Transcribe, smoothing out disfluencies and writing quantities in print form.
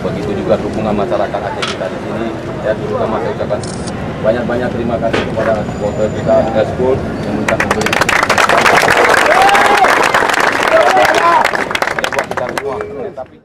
Begitu juga dukungan masyarakat Aceh kita di sini, ya terutama saya ucapkan banyak-banyak terima kasih kepada supporter kita School yang mencetak memberi buat kita semua. Tapi